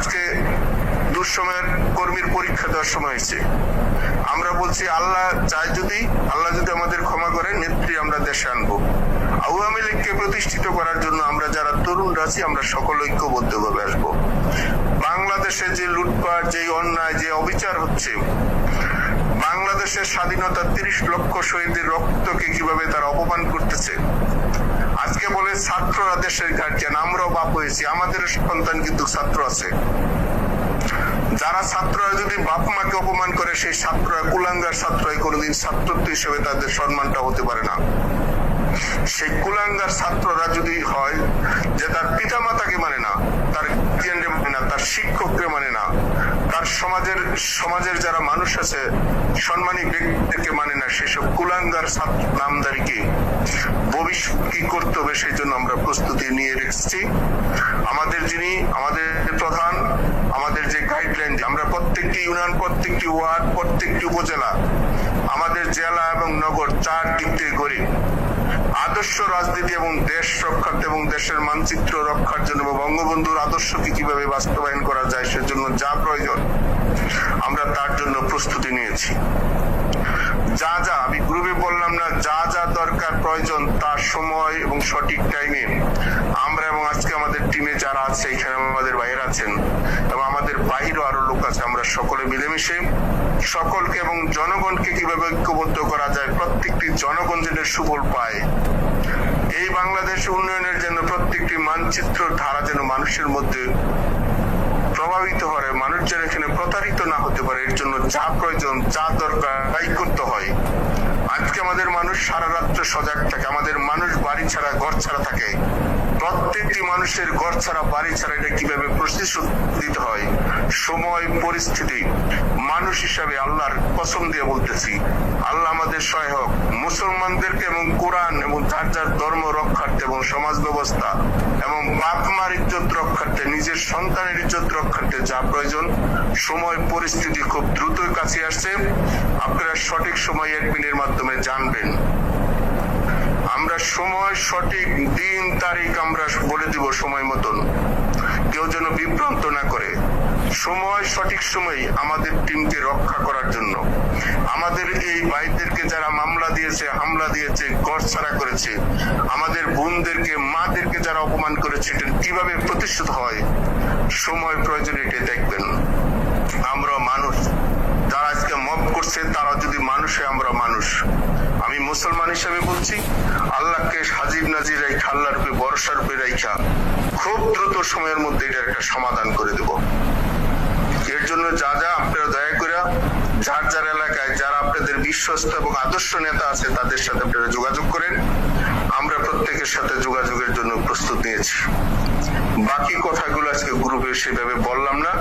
আজকে দুঃসময়ের কর্মীর পরীক্ষা দেওয়ার সময় হয়েছে। আমরা বলছি আল্লাহ চাই, যদি আল্লাহ যদি আমাদের ক্ষমা করে, নেত্রী আমরা দেশে আনবো। আওয়ামী লীগকে প্রতিষ্ঠিত করার জন্য আমরা যারা তরুণরা আছি আমরা সকল ঐক্যবদ্ধভাবে আসবো। বাংলাদেশে যে লুটপাট, যে অন্যায়, যে অবিচার হচ্ছে, বাংলাদেশের স্বাধীনতা 30 লক্ষ শহীদের রক্তকে কিভাবে তারা অপমান করতেছে। আজকে বলে ছাত্ররা দেশের গার্জিয়ান, আমরাও বাপ হয়েছি, আমাদের সন্তান কিন্তু ছাত্র আছে। যারা ছাত্ররা যদি বাপ মাকে অপমান করে, সেই ছাত্ররা কুলাঙ্গার ছাত্রই কোনোদিন ছাত্রত্ব হিসেবে তাদের সম্মানটা হতে পারে না। সেই কুলাঙ্গার ছাত্ররা যদি হয় যে তার পিতা মাতাকে মানে না, তার গার্জিয়ানকে মানে না, তার শিক্ষককে মানে না, তার সমাজের যারা মানুষ আছে সম্মানী ব্যক্তিকে মানে না, সেসব কুলাঙ্গার ছাত্র নামদারিকে ভবিষ্যৎ কি করতে হবে সেই জন্য আমরা প্রস্তুতি নিয়ে রেখেছি। আমাদের প্রধান, আমাদের যে গাইডলাইন, আমরা প্রত্যেকটি ইউনিয়ন, প্রত্যেকটি ওয়ার্ড, প্রত্যেকটি উপজেলা, আমাদের জেলা এবং নগর 4 দিক থেকে করি আদর্শ রাজনীতি এবং দেশ রক্ষার্থে এবং দেশের মানচিত্র রক্ষার জন্য বঙ্গবন্ধুর আদর্শকে কিভাবে বাস্তবায়ন করা যায় সেজন্য যা প্রয়োজন আমরা তার জন্য প্রস্তুতি নিয়েছি। যা আমি গ্রুপে বললাম না, যা দরকার প্রয়োজন তার সময় এবং সঠিক টাইমে আমরা এবং আজকে আমাদের টিমে যারা আছে, এখানে আমাদের বাইরে আছেন এবং আমাদের বাইরেও আরো লোক আছে, আমরা সকলে মিলেমিশে সকলকে এবং জনগণকে কিভাবে ঐক্যবদ্ধ করা যায়, প্রত্যেকটি জনগণ যেন সুফল পায়, এই বাংলাদেশ উন্নয়নের জন্য প্রত্যেকটি মানচিত্র ধারা যেন মানুষের মধ্যে প্রভাবিত হয়, মানুষ যেন এখানে প্রতারিত না হতে পারে, এর জন্য যা প্রয়োজন, যা দরকার তাই করতে হয়। আজকে আমাদের মানুষ সারা রাত্র সজাগ থাকে, আমাদের মানুষ বাড়ি ছাড়া ঘর ছাড়া থাকে। প্রত্যেকটি মানুষের ঘর ছাড়া বাড়ি ছাড়া এটা কিভাবে প্রতিশোধ দিতে হয়, সময় পরিস্থিতি, মানুষ হিসাবে আল্লাহর কসম দিয়ে বলতেছি, আল্লাহ আমাদের সহায়ক। মুসলমানদেরকে এবং কোরআন এবং যার যার ধর্ম রক্ষার্থে এবং সমাজ ব্যবস্থা এবং বাপ মার ইজ্জত রক্ষার্থে, নিজের সন্তানের ইজ্জত রক্ষার্থে যা প্রয়োজন, সময় পরিস্থিতি খুব দ্রুতই কাছে আসছে। আপনারা সঠিক সময় অ্যাডমিনের মাধ্যমে জানবেন। আমরা সময়, সঠিক দিন তারিখ আমরা বলে দিব সময় মতন, কেউ যেন বিভ্রান্ত না করে। সময়, সঠিক সময় আমাদের টিমকে রক্ষা করার জন্য, আমাদের এই ভাইদেরকে যারা মামলা দিয়েছে, হামলা দিয়েছে, ঘর ছাড়া করেছে, আমাদের বোনদেরকে, মাদেরকে যারা অপমান করেছে, এটা কিভাবে প্রতিষ্ঠিত হয়, সময় প্রয়োজন, এটা দেখবেন। আমরা মানুষ, যারা আজকে মব করছে তারা যদি মানুষ হয়, আমরা মানুষ। আমি মুসলমান হিসেবে বলছি, আল্লাহকে হাজির নাজির রাইখা, আল্লাহর উপরে ভরসা রূপে রাইখা খুব দ্রুত সময়ের মধ্যে এটার একটা সমাধান করে দেব। এর জন্য যা আপনারা দয়া করে যার যার এলাকায় যারা আপনাদের বিশ্বস্ত এবং আদর্শ নেতা আছে তাদের সাথে আপনারা যোগাযোগ করেন। আমরা প্রত্যেকের সাথে যোগাযোগের জন্য প্রস্তুত নিয়েছি। বাকি কথাগুলো আজকে গ্রুপে সেভাবে বললাম না।